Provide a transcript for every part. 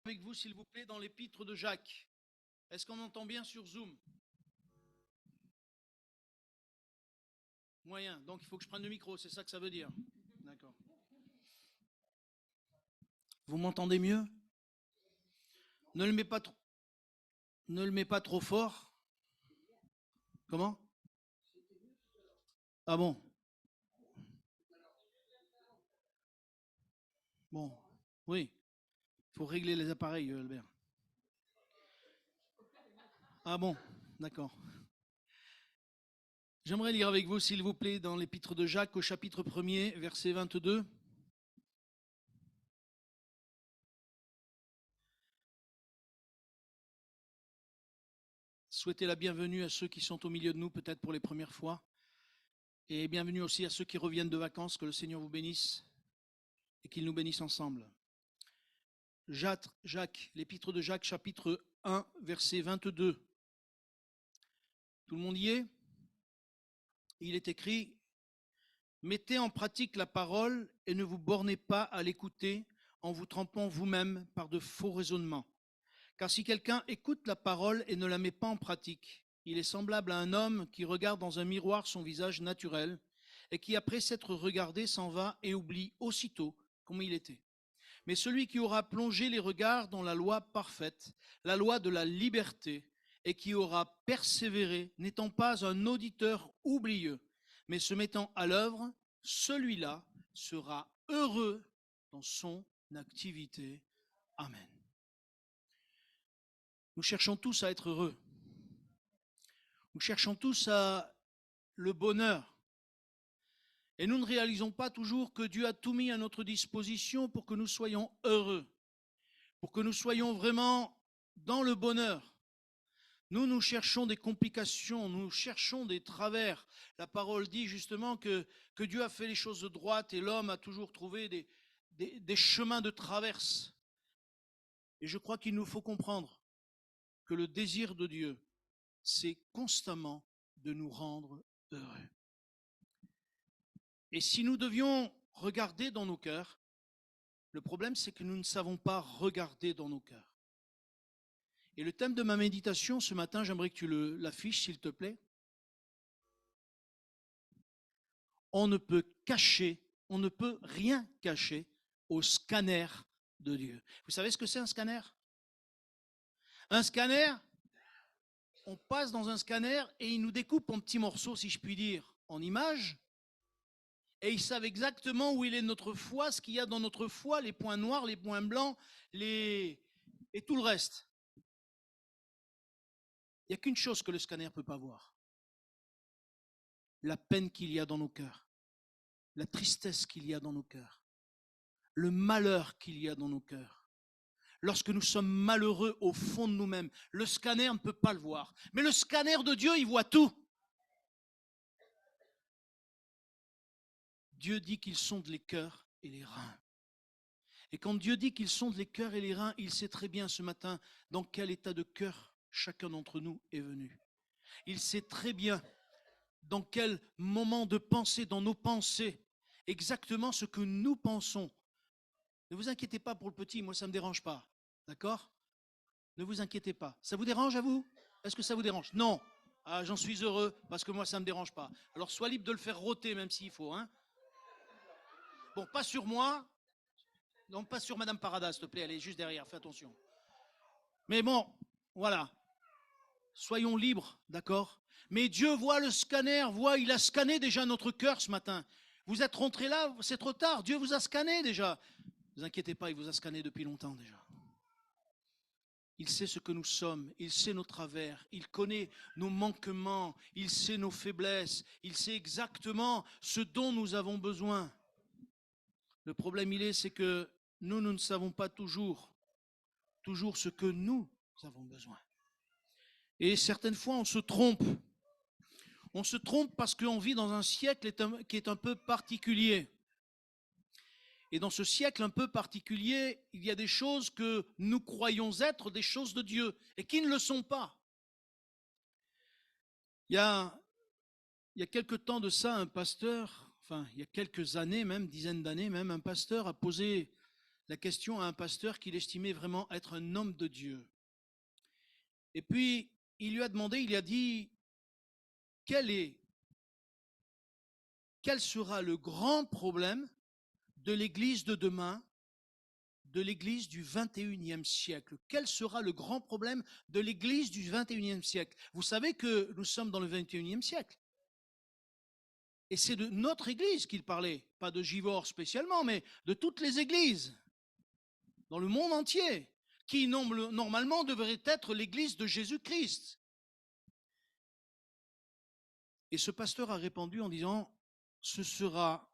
avec vous, s'il vous plaît, dans l'épître de Jacques. Est-ce qu'on entend bien sur Zoom? Moyen. Donc, il faut que je prenne le micro, c'est ça que ça veut dire. D'accord. Vous m'entendez mieux? Ne le mets pas trop. Ne le mets pas trop fort. Comment? Ah bon? Bon. Oui. Il faut régler les appareils, Albert. Ah bon? D'accord. J'aimerais lire avec vous, s'il vous plaît, dans l'épître de Jacques, au chapitre 1er, verset 22. Souhaitez la bienvenue à ceux qui sont au milieu de nous, peut-être pour les premières fois. Et bienvenue aussi à ceux qui reviennent de vacances. Que le Seigneur vous bénisse et qu'il nous bénisse ensemble. Jacques, l'épître de Jacques, chapitre 1, verset 22. Tout le monde y est? Il est écrit: mettez en pratique la parole et ne vous bornez pas à l'écouter en vous trompant vous-même par de faux raisonnements. Car si quelqu'un écoute la parole et ne la met pas en pratique, il est semblable à un homme qui regarde dans un miroir son visage naturel et qui, après s'être regardé, s'en va et oublie aussitôt comment il était. Mais celui qui aura plongé les regards dans la loi parfaite, la loi de la liberté, et qui aura persévéré, n'étant pas un auditeur oublieux, mais se mettant à l'œuvre, celui-là sera heureux dans son activité. Amen. Nous cherchons tous à être heureux. Nous cherchons tous à le bonheur. Et nous ne réalisons pas toujours que Dieu a tout mis à notre disposition pour que nous soyons heureux, pour que nous soyons vraiment dans le bonheur. Nous cherchons des complications, nous cherchons des travers. La parole dit justement que Dieu a fait les choses de droite et l'homme a toujours trouvé des chemins de traverse. Et je crois qu'il nous faut comprendre que le désir de Dieu, c'est constamment de nous rendre heureux. Et si nous devions regarder dans nos cœurs, le problème c'est que nous ne savons pas regarder dans nos cœurs. Et le thème de ma méditation ce matin, j'aimerais que tu l'affiches s'il te plaît. On ne peut rien cacher au scanner de Dieu. Vous savez ce que c'est un scanner? Un scanner, on passe dans un scanner et il nous découpe en petits morceaux, si je puis dire, en images. Et ils savent exactement où il est notre foie, ce qu'il y a dans notre foie, les points noirs, les points blancs, et tout le reste. Il n'y a qu'une chose que le scanner ne peut pas voir. La peine qu'il y a dans nos cœurs, la tristesse qu'il y a dans nos cœurs, le malheur qu'il y a dans nos cœurs. Lorsque nous sommes malheureux au fond de nous-mêmes, le scanner ne peut pas le voir. Mais le scanner de Dieu, il voit tout. Dieu dit qu'il sonde les cœurs et les reins. Et quand Dieu dit qu'il sonde les cœurs et les reins, il sait très bien ce matin dans quel état de cœur chacun d'entre nous est venu. Il sait très bien dans quel moment de pensée, dans nos pensées, exactement ce que nous pensons. Ne vous inquiétez pas pour le petit, moi ça ne me dérange pas. D'accord? Ne vous inquiétez pas. Ça vous dérange à vous? Est-ce que ça vous dérange? Non. Ah, j'en suis heureux parce que moi ça ne me dérange pas. Alors sois libre de le faire rôter même s'il faut. Hein. Bon, pas sur moi. Non, pas sur Madame Parada, s'il te plaît, elle est juste derrière, fais attention. Mais bon, voilà. Soyons libres, d'accord? Mais Dieu voit le scanner, il a scanné déjà notre cœur ce matin. Vous êtes rentrés là, c'est trop tard, Dieu vous a scanné déjà. Ne vous inquiétez pas, il vous a scanné depuis longtemps déjà. Il sait ce que nous sommes, il sait nos travers, il connaît nos manquements, il sait nos faiblesses, il sait exactement ce dont nous avons besoin. Le problème, c'est que nous ne savons pas toujours ce que nous avons besoin. Et certaines fois, on se trompe. On se trompe parce qu'on vit dans un siècle qui est un peu particulier. Et dans ce siècle un peu particulier, il y a des choses que nous croyons être des choses de Dieu et qui ne le sont pas. Il y a quelque temps de ça, un pasteur, enfin il y a quelques années même, dizaines d'années même, un pasteur a posé la question à un pasteur qu'il estimait vraiment être un homme de Dieu. Et puis, il lui a demandé, il a dit, quel sera le grand problème de l'Église de demain, de l'Église du 21e siècle? Quel sera le grand problème de l'Église du 21e siècle? Vous savez que nous sommes dans le 21e siècle. Et c'est de notre Église qu'il parlait, pas de Givors spécialement, mais de toutes les églises dans le monde entier, qui normalement devrait être l'Église de Jésus-Christ. Et ce pasteur a répondu en disant, ce sera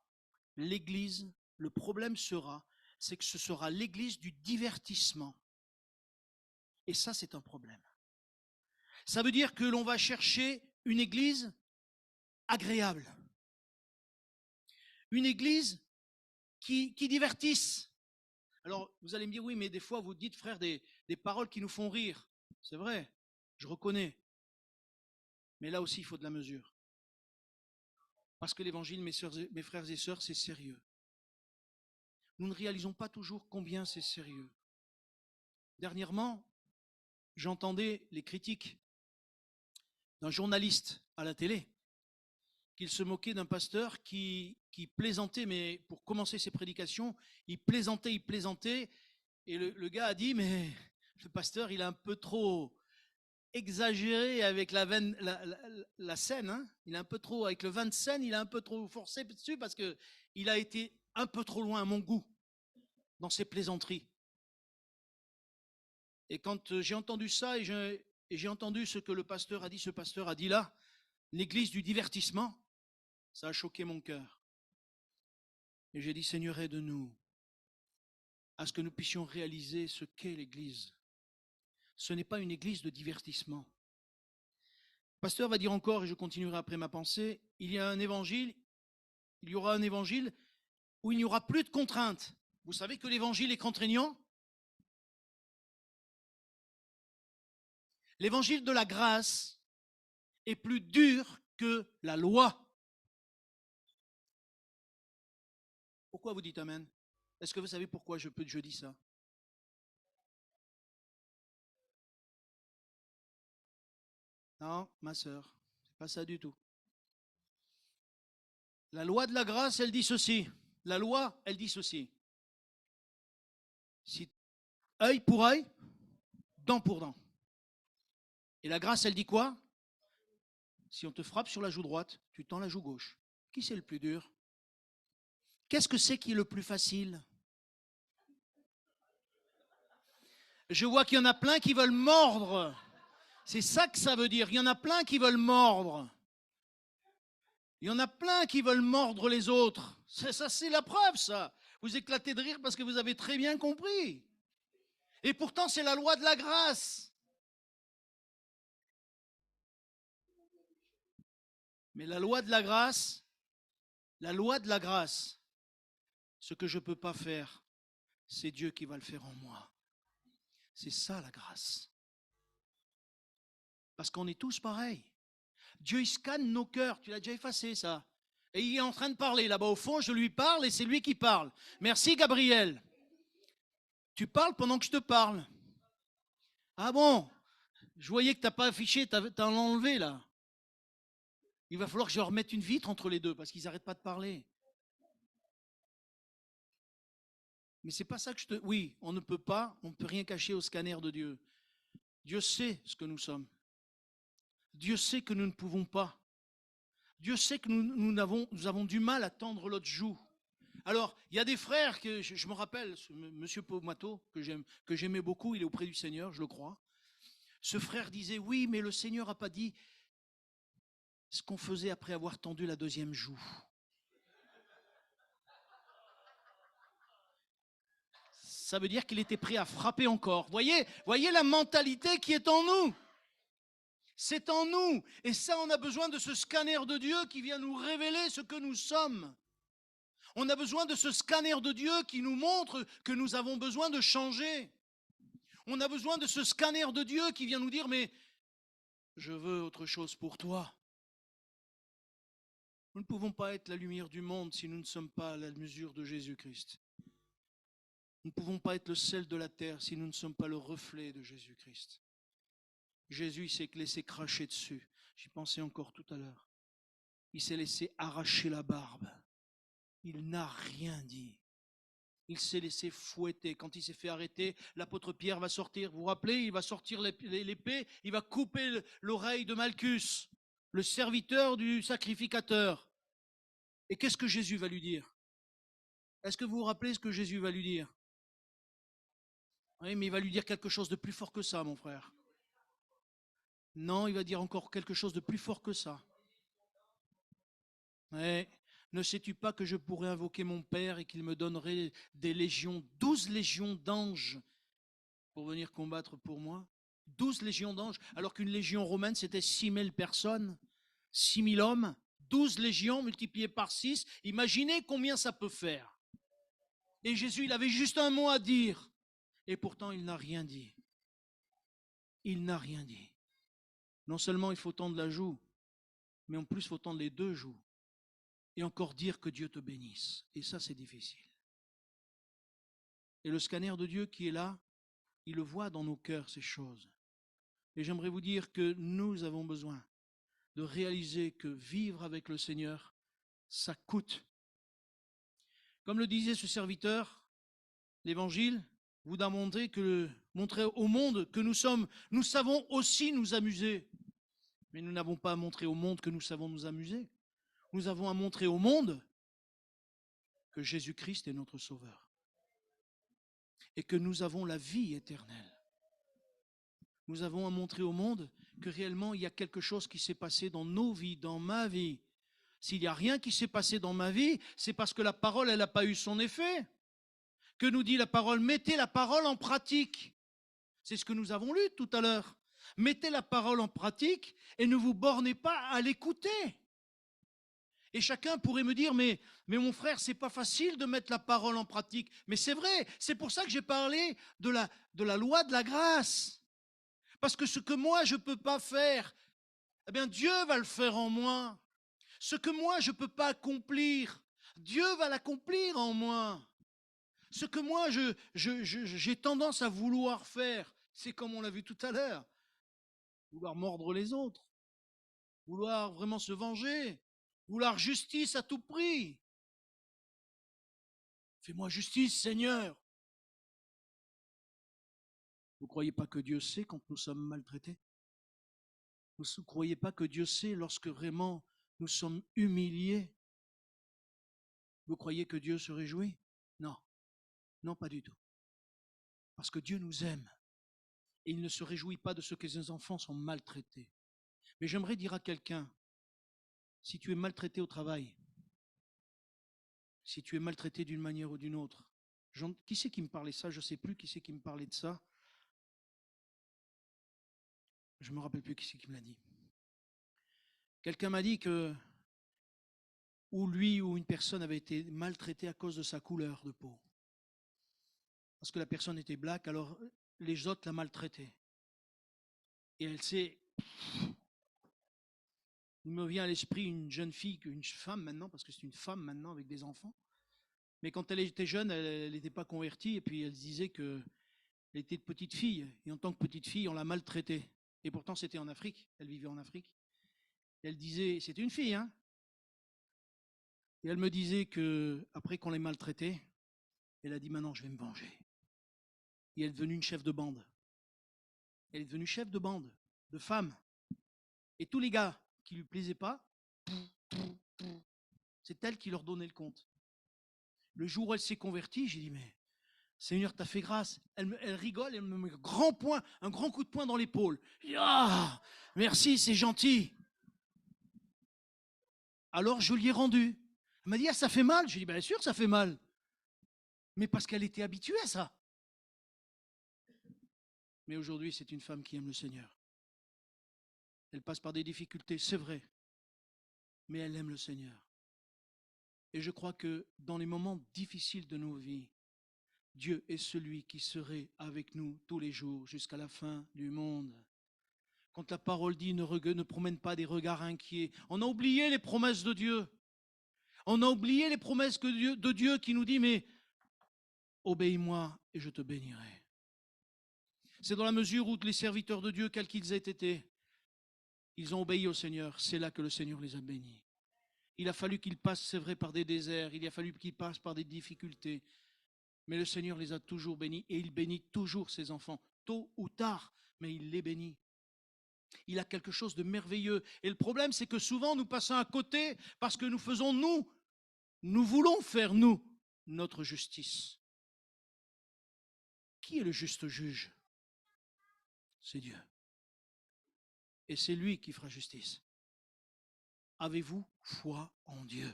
l'Église, le problème sera, c'est que ce sera l'Église du divertissement. Et ça, c'est un problème. Ça veut dire que l'on va chercher une Église agréable. Une Église qui divertisse. Alors, vous allez me dire, oui, mais des fois, vous dites, frère, des paroles qui nous font rire. C'est vrai, je reconnais. Mais là aussi, il faut de la mesure. Parce que l'évangile, mes frères et sœurs, c'est sérieux. Nous ne réalisons pas toujours combien c'est sérieux. Dernièrement, j'entendais les critiques d'un journaliste à la télé, qu'il se moquait d'un pasteur qui plaisantait, mais pour commencer ses prédications, il plaisantait, et le gars a dit, mais le pasteur, il est un peu trop exagéré avec la scène, hein. Il est un peu trop, avec le vin de scène, il est un peu trop forcé dessus parce que il a été un peu trop loin à mon goût dans ses plaisanteries. Et quand j'ai entendu ça et j'ai entendu ce que le pasteur a dit, ce pasteur a dit là, l'église du divertissement, ça a choqué mon cœur. Et j'ai dit, Seigneur, aide-nous à ce que nous puissions réaliser ce qu'est l'église. Ce n'est pas une église de divertissement. Le pasteur va dire encore, et je continuerai après ma pensée, il y aura un évangile où il n'y aura plus de contraintes. Vous savez que l'évangile est contraignant? L'évangile de la grâce est plus dur que la loi. Pourquoi vous dites amen? Est-ce que vous savez pourquoi je dis ça? Non, ma sœur, c'est pas ça du tout. La loi de la grâce, elle dit ceci. La loi, elle dit ceci. Si œil pour œil, dent pour dent. Et la grâce, elle dit quoi? Si on te frappe sur la joue droite, tu tends la joue gauche. Qui c'est le plus dur? Qu'est-ce que c'est qui est le plus facile? Je vois qu'il y en a plein qui veulent mordre. C'est ça que ça veut dire. Il y en a plein qui veulent mordre. Il y en a plein qui veulent mordre les autres. Ça, c'est la preuve, ça. Vous éclatez de rire parce que vous avez très bien compris. Et pourtant, c'est la loi de la grâce. Mais la loi de la grâce, ce que je ne peux pas faire, c'est Dieu qui va le faire en moi. C'est ça la grâce. Parce qu'on est tous pareils. Dieu, il scanne nos cœurs. Tu l'as déjà effacé, ça. Et il est en train de parler. Là-bas, au fond, je lui parle et c'est lui qui parle. Merci, Gabriel. Tu parles pendant que je te parle. Ah bon? Je voyais que tu n'as pas affiché, tu as enlevé, là. Il va falloir que je leur mette une vitre entre les deux parce qu'ils n'arrêtent pas de parler. Mais c'est pas ça que je te... Oui, on ne peut rien cacher au scanner de Dieu. Dieu sait ce que nous sommes. Dieu sait que nous ne pouvons pas. Dieu sait que nous avons du mal à tendre l'autre joue. Alors, il y a des frères que je me rappelle, monsieur Pomato, que j'aimais beaucoup, il est auprès du Seigneur, je le crois. Ce frère disait, oui, mais le Seigneur n'a pas dit ce qu'on faisait après avoir tendu la deuxième joue. Ça veut dire qu'il était prêt à frapper encore. Voyez la mentalité qui est en nous. C'est en nous. Et ça, on a besoin de ce scanner de Dieu qui vient nous révéler ce que nous sommes. On a besoin de ce scanner de Dieu qui nous montre que nous avons besoin de changer. On a besoin de ce scanner de Dieu qui vient nous dire, mais je veux autre chose pour toi. Nous ne pouvons pas être la lumière du monde si nous ne sommes pas à la mesure de Jésus-Christ. Nous ne pouvons pas être le sel de la terre si nous ne sommes pas le reflet de Jésus-Christ. Jésus, il s'est laissé cracher dessus. J'y pensais encore tout à l'heure. Il s'est laissé arracher la barbe. Il n'a rien dit. Il s'est laissé fouetter. Quand il s'est fait arrêter, l'apôtre Pierre va sortir. Vous vous rappelez, il va sortir l'épée, il va couper l'oreille de Malchus, le serviteur du sacrificateur. Et qu'est-ce que Jésus va lui dire? Est-ce que vous vous rappelez ce que Jésus va lui dire? Oui, mais il va lui dire quelque chose de plus fort que ça, mon frère. Non, il va dire encore quelque chose de plus fort que ça. Ouais. Ne sais-tu pas que je pourrais invoquer mon Père et qu'il me donnerait des légions, 12 légions d'anges pour venir combattre pour moi? 12 légions d'anges, alors qu'une légion romaine, c'était 6000 personnes, 6000 hommes, 12 légions multipliées par 6. Imaginez combien ça peut faire. Et Jésus, il avait juste un mot à dire. Et pourtant, il n'a rien dit. Il n'a rien dit. Non seulement il faut tendre la joue, mais en plus, il faut tendre les deux joues. Et encore dire que Dieu te bénisse. Et ça, c'est difficile. Et le scanner de Dieu qui est là, il le voit dans nos cœurs, ces choses. Et j'aimerais vous dire que nous avons besoin de réaliser que vivre avec le Seigneur, ça coûte. Comme le disait ce serviteur, l'Évangile vous a montré au monde que nous savons aussi nous amuser. Mais nous n'avons pas à montrer au monde que nous savons nous amuser. Nous avons à montrer au monde que Jésus-Christ est notre Sauveur et que nous avons la vie éternelle. Nous avons à montrer au monde que réellement il y a quelque chose qui s'est passé dans nos vies, dans ma vie. S'il n'y a rien qui s'est passé dans ma vie, c'est parce que la parole, elle n'a pas eu son effet. Que nous dit la parole? Mettez la parole en pratique. C'est ce que nous avons lu tout à l'heure. Mettez la parole en pratique et ne vous bornez pas à l'écouter. Et chacun pourrait me dire, mais mon frère, c'est pas facile de mettre la parole en pratique. Mais c'est vrai, c'est pour ça que j'ai parlé de la loi de la grâce. Parce que ce que moi, je ne peux pas faire, eh bien, Dieu va le faire en moi. Ce que moi, je ne peux pas accomplir, Dieu va l'accomplir en moi. Ce que moi, j'ai tendance à vouloir faire, c'est comme on l'a vu tout à l'heure, vouloir mordre les autres, vouloir vraiment se venger, vouloir justice à tout prix. Fais-moi justice, Seigneur. Vous ne croyez pas que Dieu sait quand nous sommes maltraités? Vous ne croyez pas que Dieu sait lorsque vraiment nous sommes humiliés? Vous croyez que Dieu se réjouit? Non, non, pas du tout. Parce que Dieu nous aime. Et il ne se réjouit pas de ce que ses enfants sont maltraités. Mais j'aimerais dire à quelqu'un, si tu es maltraité au travail, si tu es maltraité d'une manière ou d'une autre, qui c'est qui me parlait ça? Je ne sais plus qui c'est qui me parlait de ça. Je ne me rappelle plus qui c'est qui me l'a dit. Quelqu'un m'a dit que ou lui ou une personne avait été maltraitée à cause de sa couleur de peau. Parce que la personne était black, alors les autres la maltraitaient. Et elle s'est... Il me vient à l'esprit une jeune fille, une femme maintenant, parce que c'est une femme maintenant avec des enfants. Mais quand elle était jeune, elle n'était pas convertie, et puis elle disait qu'elle était de petite fille. Et en tant que petite fille, on l'a maltraitée. Et pourtant, c'était en Afrique. Elle vivait en Afrique. Et elle disait, c'était une fille, hein. Et elle me disait qu'après qu'on l'ait maltraitée, elle a dit, maintenant, je vais me venger. Et elle est devenue une chef de bande. Elle est devenue chef de bande, de femmes. Et tous les gars qui ne lui plaisaient pas, c'est elle qui leur donnait le compte. Le jour où elle s'est convertie, j'ai dit, mais Seigneur, t'as fait grâce. Elle rigole, elle me met un grand coup de poing dans l'épaule. Je dis, ah, merci, c'est gentil. Alors je lui ai rendu. Elle m'a dit, ah, ça fait mal. J'ai dit, bien sûr, ça fait mal. Mais parce qu'elle était habituée à ça. Mais aujourd'hui, c'est une femme qui aime le Seigneur. Elle passe par des difficultés, c'est vrai. Mais elle aime le Seigneur. Et je crois que dans les moments difficiles de nos vies, Dieu est celui qui serait avec nous tous les jours jusqu'à la fin du monde. Quand la parole dit ne promène pas des regards inquiets, on a oublié les promesses de Dieu. On a oublié les promesses de Dieu qui nous dit, mais obéis-moi et je te bénirai. C'est dans la mesure où les serviteurs de Dieu, quels qu'ils aient été, ils ont obéi au Seigneur. C'est là que le Seigneur les a bénis. Il a fallu qu'ils passent, c'est vrai, par des déserts. Il a fallu qu'ils passent par des difficultés. Mais le Seigneur les a toujours bénis et il bénit toujours ses enfants, tôt ou tard, mais il les bénit. Il a quelque chose de merveilleux. Et le problème, c'est que souvent, nous passons à côté parce que nous faisons nous voulons faire notre justice. Qui est le juste juge? C'est Dieu. Et c'est lui qui fera justice. Avez-vous foi en Dieu?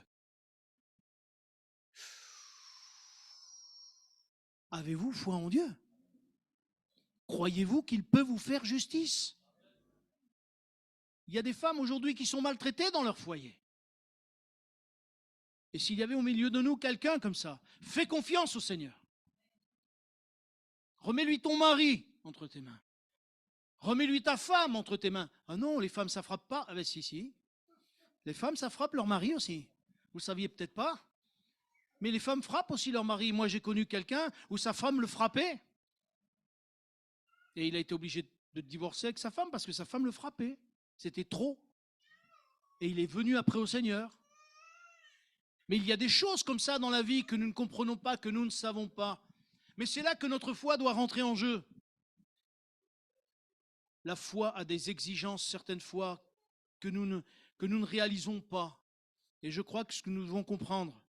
Avez-vous foi en Dieu? Croyez-vous qu'il peut vous faire justice? Il y a des femmes aujourd'hui qui sont maltraitées dans leur foyer. Et s'il y avait au milieu de nous quelqu'un comme ça, fais confiance au Seigneur. Remets-lui ton mari entre tes mains. Remets-lui ta femme entre tes mains. Ah non, les femmes, ça frappe pas. Ah ben si. Les femmes, ça frappe leur mari aussi. Vous ne saviez peut-être pas. Mais les femmes frappent aussi leur mari. Moi, j'ai connu quelqu'un où sa femme le frappait. Et il a été obligé de divorcer avec sa femme parce que sa femme le frappait. C'était trop. Et il est venu après au Seigneur. Mais il y a des choses comme ça dans la vie que nous ne comprenons pas, que nous ne savons pas. Mais c'est là que notre foi doit rentrer en jeu. La foi a des exigences certaines fois que nous ne réalisons pas. Et je crois que ce que nous devons comprendre,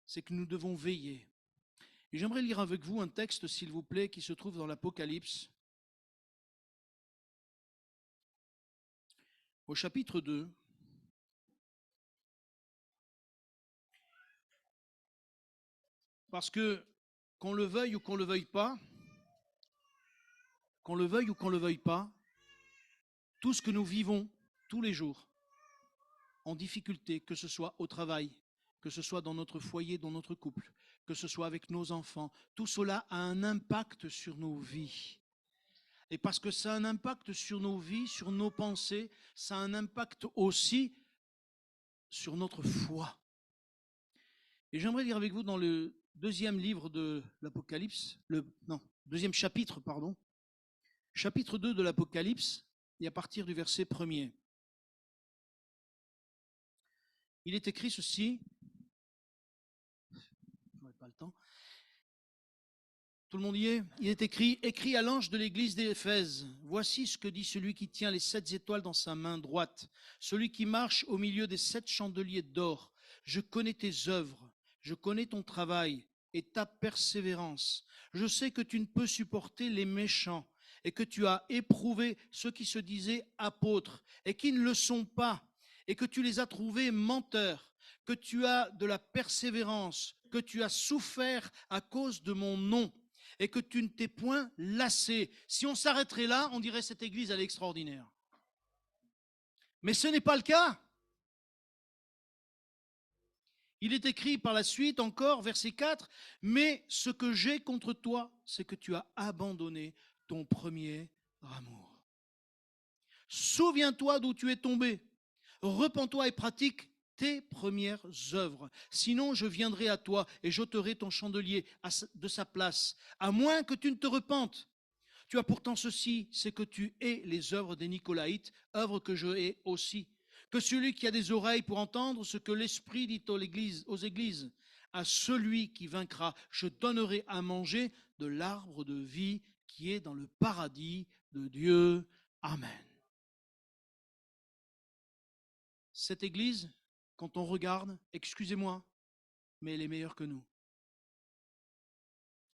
c'est que nous devons veiller. Et j'aimerais lire avec vous un texte, s'il vous plaît, qui se trouve dans l'Apocalypse, au chapitre 2. Parce que, qu'on le veuille ou qu'on ne le veuille pas, qu'on le veuille ou qu'on ne le veuille pas, tout ce que nous vivons tous les jours, en difficulté, que ce soit au travail, que ce soit dans notre foyer, dans notre couple, que ce soit avec nos enfants, tout cela a un impact sur nos vies. Et parce que ça a un impact sur nos vies, sur nos pensées, ça a un impact aussi sur notre foi. Et j'aimerais lire avec vous dans le deuxième livre de l'Apocalypse, deuxième chapitre, pardon, chapitre 2 de l'Apocalypse, et à partir du verset 1er. Il est écrit ceci, je n'aurai pas le temps. Tout le monde y est? Il est écrit à l'ange de l'église d'Éphèse. Voici ce que dit celui qui tient les 7 étoiles dans sa main droite, celui qui marche au milieu des 7 chandeliers d'or. Je connais tes œuvres, je connais ton travail et ta persévérance. Je sais que tu ne peux supporter les méchants et que tu as éprouvé ceux qui se disaient apôtres et qui ne le sont pas, et que tu les as trouvés menteurs, que tu as de la persévérance, que tu as souffert à cause de mon nom, et que tu ne t'es point lassé. Si on s'arrêterait là, on dirait cette église, elle est extraordinaire. Mais ce n'est pas le cas. Il est écrit par la suite encore, verset 4, « Mais ce que j'ai contre toi, c'est que tu as abandonné ton premier amour. Souviens-toi d'où tu es tombé. Repens-toi et pratique tes premières œuvres. Sinon, je viendrai à toi et j'ôterai ton chandelier de sa place, à moins que tu ne te repentes. Tu as pourtant ceci, c'est que tu hais les œuvres des Nicolaïtes, œuvres que je hais aussi. Que celui qui a des oreilles pour entendre ce que l'Esprit dit aux églises, à celui qui vaincra, je donnerai à manger de l'arbre de vie qui est dans le paradis de Dieu. Amen. » Cette église, quand on regarde, excusez-moi, mais elle est meilleure que nous.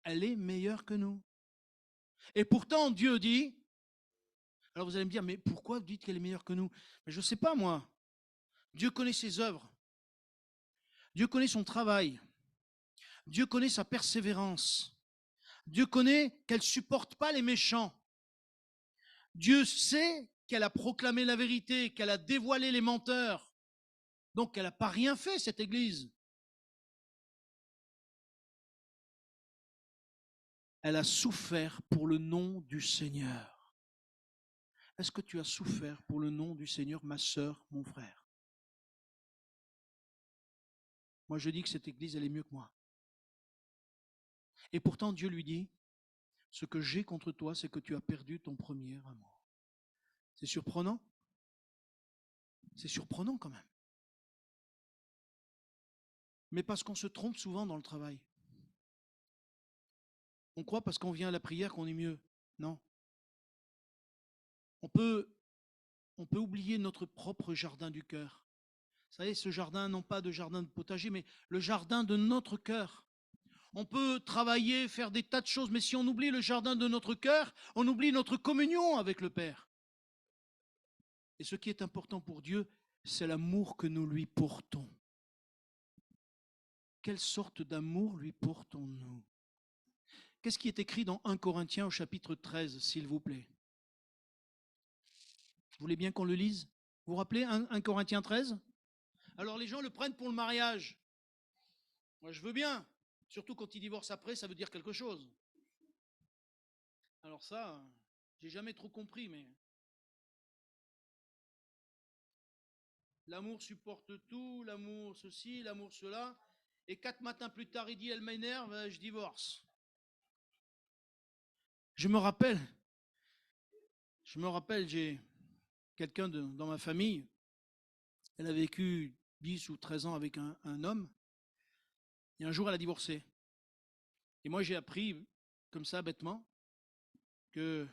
Elle est meilleure que nous. Et pourtant, Dieu dit, alors vous allez me dire, mais pourquoi vous dites qu'elle est meilleure que nous? Mais je ne sais pas, moi. Dieu connaît ses œuvres. Dieu connaît son travail. Dieu connaît sa persévérance. Dieu connaît qu'elle ne supporte pas les méchants. Dieu sait qu'elle a proclamé la vérité, qu'elle a dévoilé les menteurs. Donc elle n'a pas rien fait, cette église. Elle a souffert pour le nom du Seigneur. Est-ce que tu as souffert pour le nom du Seigneur, ma sœur, mon frère? Moi, je dis que cette église, elle est mieux que moi. Et pourtant, Dieu lui dit, ce que j'ai contre toi, c'est que tu as perdu ton premier amour. C'est surprenant? C'est surprenant quand même. Mais parce qu'on se trompe souvent dans le travail. On croit parce qu'on vient à la prière qu'on est mieux. Non. On peut oublier notre propre jardin du cœur. Vous savez, ce jardin, non pas de jardin de potager, mais le jardin de notre cœur. On peut travailler, faire des tas de choses, mais si on oublie le jardin de notre cœur, on oublie notre communion avec le Père. Et ce qui est important pour Dieu, c'est l'amour que nous lui portons. Quelle sorte d'amour lui portons-nous? Qu'est-ce qui est écrit dans 1 Corinthiens au chapitre 13, s'il vous plaît? Vous voulez bien qu'on le lise? Vous vous rappelez 1 Corinthiens 13? Alors les gens le prennent pour le mariage. Moi je veux bien. Surtout quand ils divorcent après, ça veut dire quelque chose. Alors ça, j'ai jamais trop compris, mais l'amour supporte tout, l'amour ceci, l'amour cela. Et 4 matins plus tard, il dit, elle m'énerve, je divorce. Je me rappelle, j'ai quelqu'un dans ma famille, elle a vécu 10 ou 13 ans avec un homme, et un jour elle a divorcé. Et moi j'ai appris, comme ça, bêtement, que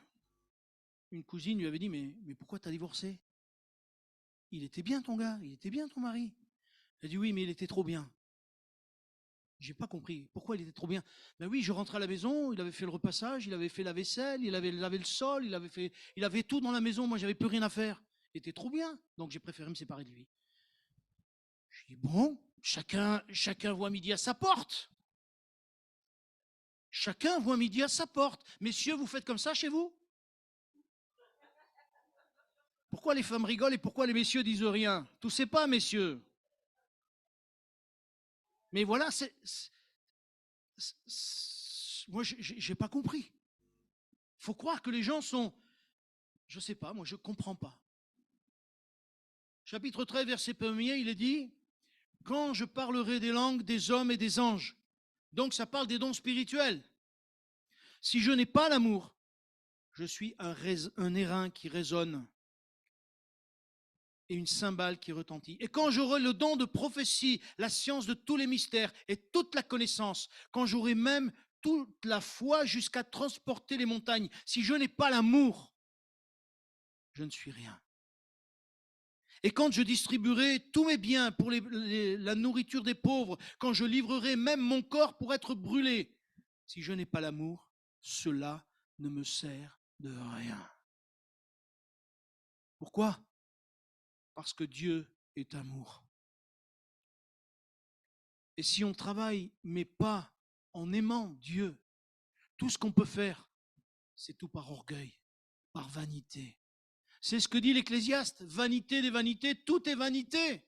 une cousine lui avait dit, mais pourquoi t'as divorcé? Il était bien ton gars, il était bien ton mari. Elle a dit, oui, mais il était trop bien. J'ai pas compris. Pourquoi il était trop bien? Ben oui, je rentrais à la maison, il avait fait le repassage, il avait fait la vaisselle, il avait lavé le sol, il avait tout dans la maison, moi j'avais plus rien à faire. Il était trop bien. Donc j'ai préféré me séparer de lui. Je dis, bon, chacun voit midi à sa porte. Chacun voit midi à sa porte. Messieurs, vous faites comme ça chez vous? Pourquoi les femmes rigolent et pourquoi les messieurs disent rien? Toussez pas, messieurs. Mais voilà, moi, j'ai pas compris. Il faut croire que les gens sont, je sais pas, moi, je comprends pas. Chapitre 13, verset 1er, il est dit, quand je parlerai des langues des hommes et des anges. Donc ça parle des dons spirituels. Si je n'ai pas l'amour, je suis un airain qui résonne et une cymbale qui retentit. Et quand j'aurai le don de prophétie, la science de tous les mystères et toute la connaissance, quand j'aurai même toute la foi jusqu'à transporter les montagnes, si je n'ai pas l'amour, je ne suis rien. Et quand je distribuerai tous mes biens pour la nourriture des pauvres, quand je livrerai même mon corps pour être brûlé, si je n'ai pas l'amour, cela ne me sert de rien. Pourquoi? Parce que Dieu est amour. Et si on travaille, mais pas en aimant Dieu, tout ce qu'on peut faire, c'est tout par orgueil, par vanité. C'est ce que dit l'Ecclésiaste, vanité des vanités, tout est vanité.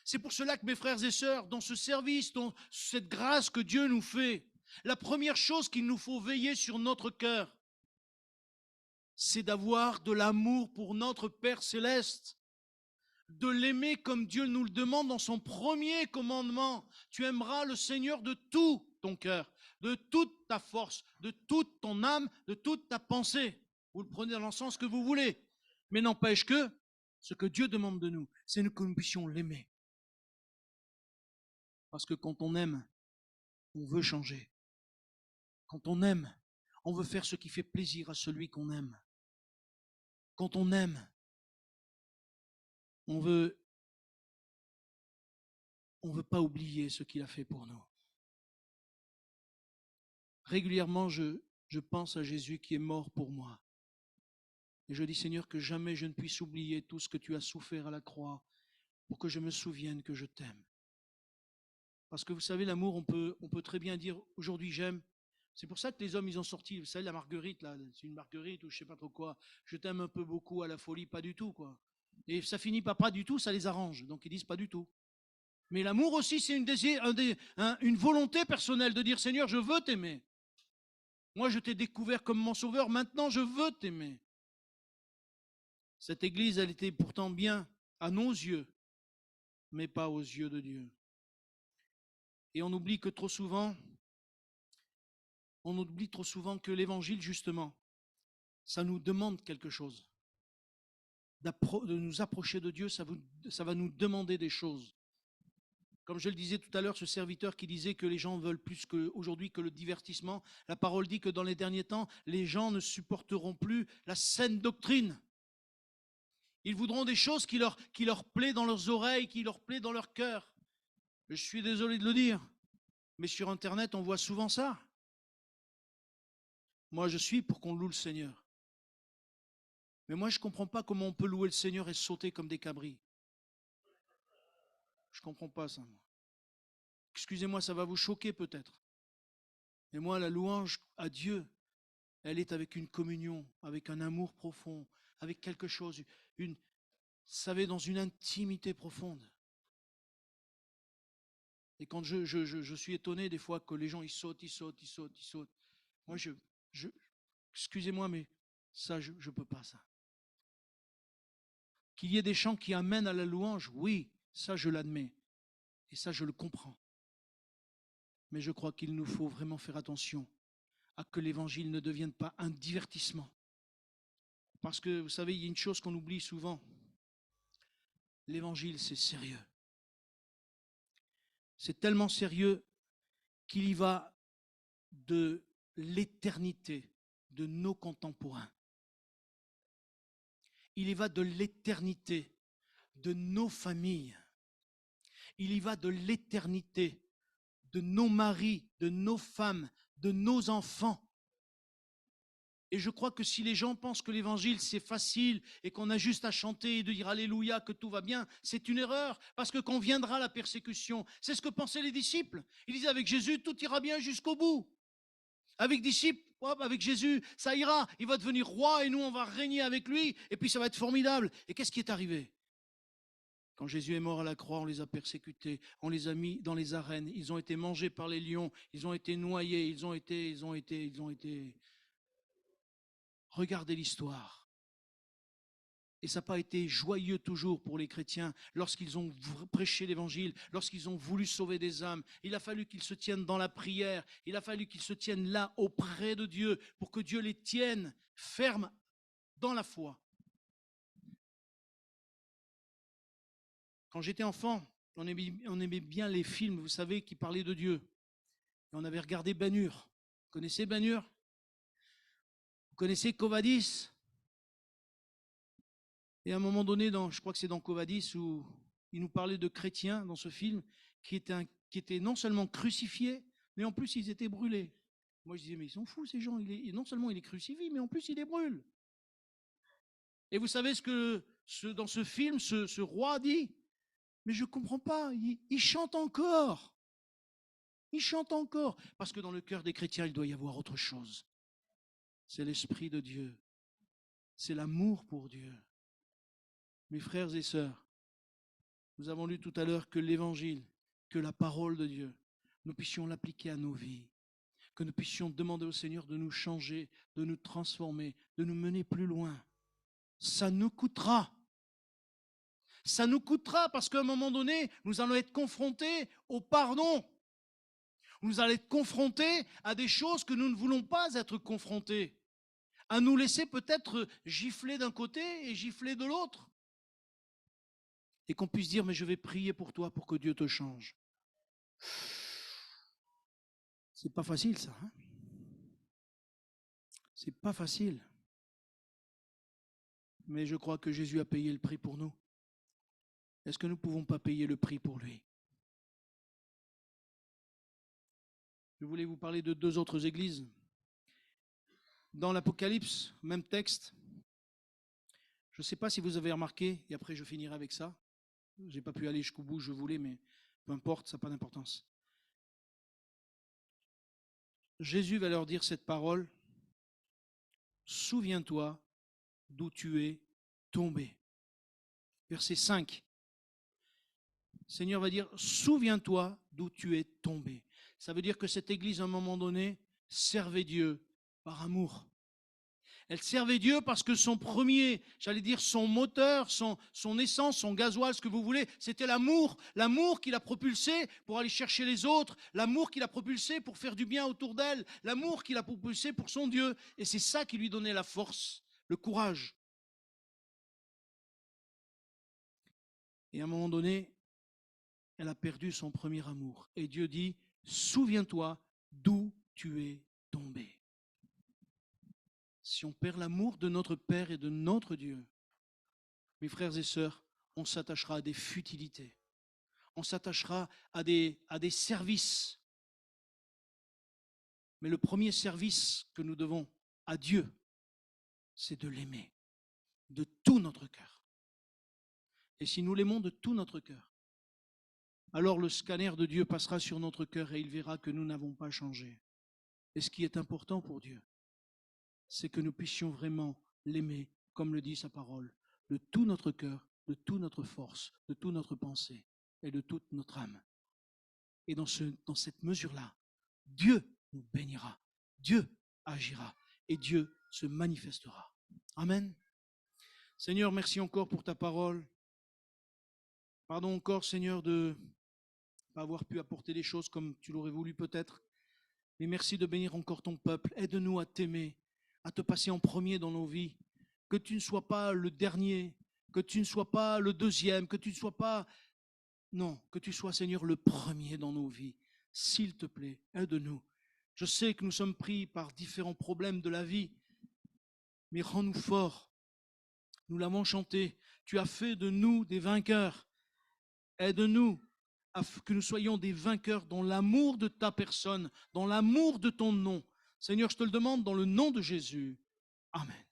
C'est pour cela que mes frères et sœurs, dans ce service, dans cette grâce que Dieu nous fait, la première chose qu'il nous faut veiller sur notre cœur, c'est d'avoir de l'amour pour notre Père céleste, de l'aimer comme Dieu nous le demande dans son premier commandement. Tu aimeras le Seigneur de tout ton cœur, de toute ta force, de toute ton âme, de toute ta pensée. Vous le prenez dans le sens que vous voulez. Mais n'empêche que ce que Dieu demande de nous, c'est que nous puissions l'aimer. Parce que quand on aime, on veut changer. Quand on aime, on veut faire ce qui fait plaisir à celui qu'on aime. Quand on aime, on veut pas oublier ce qu'il a fait pour nous. Régulièrement, je pense à Jésus qui est mort pour moi. Et je dis, Seigneur, que jamais je ne puisse oublier tout ce que tu as souffert à la croix pour que je me souvienne que je t'aime. Parce que vous savez, l'amour, on peut très bien dire, aujourd'hui j'aime. C'est pour ça que les hommes, ils ont sorti, vous savez, la marguerite, là, c'est une marguerite ou je sais pas trop quoi. Je t'aime un peu beaucoup à la folie, pas du tout, quoi. Et ça finit par pas du tout, ça les arrange. Donc ils disent pas du tout. Mais l'amour aussi, c'est une volonté personnelle de dire, Seigneur, je veux t'aimer. Moi, je t'ai découvert comme mon sauveur, maintenant je veux t'aimer. Cette église, elle était pourtant bien à nos yeux, mais pas aux yeux de Dieu. Et on oublie que trop souvent, On oublie trop souvent que l'évangile, justement, ça nous demande quelque chose. De nous approcher de Dieu, ça va nous demander des choses. Comme je le disais tout à l'heure, ce serviteur qui disait que les gens veulent plus qu'aujourd'hui que le divertissement, la parole dit que dans les derniers temps, les gens ne supporteront plus la saine doctrine. Ils voudront des choses qui leur plaît dans leurs oreilles, qui leur plaît dans leur cœur. Je suis désolé de le dire, mais sur Internet, on voit souvent ça. Moi, je suis pour qu'on loue le Seigneur. Mais moi, je ne comprends pas comment on peut louer le Seigneur et sauter comme des cabris. Je ne comprends pas ça. Excusez-moi, ça va vous choquer peut-être. Mais moi, la louange à Dieu, elle est avec une communion, avec un amour profond, avec quelque chose, vous savez, dans une intimité profonde. Et quand je suis étonné des fois que les gens, ils sautent. Moi, excusez-moi, mais ça, je ne peux pas ça. Qu'il y ait des chants qui amènent à la louange, oui, ça, je l'admets. Et ça, je le comprends. Mais je crois qu'il nous faut vraiment faire attention à que l'évangile ne devienne pas un divertissement. Parce que, vous savez, il y a une chose qu'on oublie souvent. L'évangile, c'est sérieux. C'est tellement sérieux qu'il y va de l'éternité de nos contemporains. Il y va de l'éternité de nos familles. Il y va de l'éternité de nos maris, de nos femmes, de nos enfants. Et je crois que si les gens pensent que l'évangile c'est facile et qu'on a juste à chanter et de dire alléluia, que tout va bien, c'est une erreur, parce que quand viendra la persécution, c'est ce que pensaient les disciples. Ils disaient avec Jésus, tout ira bien jusqu'au bout. Avec disciples, avec Jésus, ça ira, il va devenir roi et nous on va régner avec lui et puis ça va être formidable. Et qu'est-ce qui est arrivé? Quand Jésus est mort à la croix, on les a persécutés, on les a mis dans les arènes, ils ont été mangés par les lions, ils ont été noyés, ils ont été... Regardez l'histoire. Et ça n'a pas été joyeux toujours pour les chrétiens lorsqu'ils ont prêché l'évangile, lorsqu'ils ont voulu sauver des âmes. Il a fallu qu'ils se tiennent dans la prière, il a fallu qu'ils se tiennent là auprès de Dieu pour que Dieu les tienne fermes dans la foi. Quand j'étais enfant, on aimait bien les films, vous savez, qui parlaient de Dieu. Et on avait regardé Ben Hur. Vous connaissez Ben Hur? Vous connaissez Quo Vadis? Et à un moment donné, je crois que c'est dans Quo Vadis, où il nous parlait de chrétiens dans ce film qui étaient non seulement crucifiés, mais en plus ils étaient brûlés. Moi je disais, mais ils sont fous ces gens, non seulement il est crucifié, mais en plus il les brûle. Et vous savez ce que dans ce film, ce roi dit? Mais je ne comprends pas, il chante encore. Il chante encore. Parce que dans le cœur des chrétiens, il doit y avoir autre chose. C'est l'Esprit de Dieu. C'est l'amour pour Dieu. Mes frères et sœurs, nous avons lu tout à l'heure que l'Évangile, que la parole de Dieu, nous puissions l'appliquer à nos vies, que nous puissions demander au Seigneur de nous changer, de nous transformer, de nous mener plus loin. Ça nous coûtera. Ça nous coûtera parce qu'à un moment donné, nous allons être confrontés au pardon. Nous allons être confrontés à des choses que nous ne voulons pas être confrontés. À nous laisser peut-être gifler d'un côté et gifler de l'autre. Et qu'on puisse dire, mais je vais prier pour toi pour que Dieu te change. C'est pas facile ça. Hein? C'est pas facile. Mais je crois que Jésus a payé le prix pour nous. Est-ce que nous ne pouvons pas payer le prix pour lui? Je voulais vous parler de deux autres églises. Dans l'Apocalypse, même texte, je ne sais pas si vous avez remarqué, et après je finirai avec ça. Je n'ai pas pu aller jusqu'au bout, je voulais, mais peu importe, ça n'a pas d'importance. Jésus va leur dire cette parole, souviens-toi d'où tu es tombé. Verset 5. Le Seigneur va dire, souviens-toi d'où tu es tombé. Ça veut dire que cette église, à un moment donné, servait Dieu par amour. Elle servait Dieu parce que son premier, j'allais dire son moteur, son essence, son gasoil, ce que vous voulez, c'était l'amour. L'amour qui l'a propulsé pour aller chercher les autres, l'amour qui l'a propulsé pour faire du bien autour d'elle, l'amour qui l'a propulsé pour son Dieu. Et c'est ça qui lui donnait la force, le courage. Et à un moment donné, elle a perdu son premier amour. Et Dieu dit, souviens-toi d'où tu es tombé. Si on perd l'amour de notre Père et de notre Dieu, mes frères et sœurs, on s'attachera à des futilités. On s'attachera à des services. Mais le premier service que nous devons à Dieu, c'est de l'aimer de tout notre cœur. Et si nous l'aimons de tout notre cœur, alors le scanner de Dieu passera sur notre cœur et il verra que nous n'avons pas changé. Et ce qui est important pour Dieu, c'est que nous puissions vraiment l'aimer, comme le dit sa parole, de tout notre cœur, de toute notre force, de toute notre pensée et de toute notre âme. Et dans cette mesure-là, Dieu nous bénira, Dieu agira et Dieu se manifestera. Amen. Seigneur, merci encore pour ta parole. Pardon encore, Seigneur, de ne pas avoir pu apporter les choses comme tu l'aurais voulu peut-être. Mais merci de bénir encore ton peuple. Aide-nous à t'aimer, à te passer en premier dans nos vies. Que tu ne sois pas le dernier, que tu ne sois pas le deuxième, que tu ne sois pas... Non, que tu sois, Seigneur, le premier dans nos vies. S'il te plaît, aide-nous. Je sais que nous sommes pris par différents problèmes de la vie, mais rends-nous forts. Nous l'avons chanté. Tu as fait de nous des vainqueurs. Aide-nous à que nous soyons des vainqueurs dans l'amour de ta personne, dans l'amour de ton nom. Seigneur, je te le demande dans le nom de Jésus. Amen.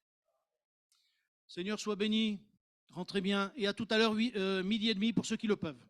Seigneur, sois béni. Rentrez bien. Et à tout à l'heure, 12h30 pour ceux qui le peuvent.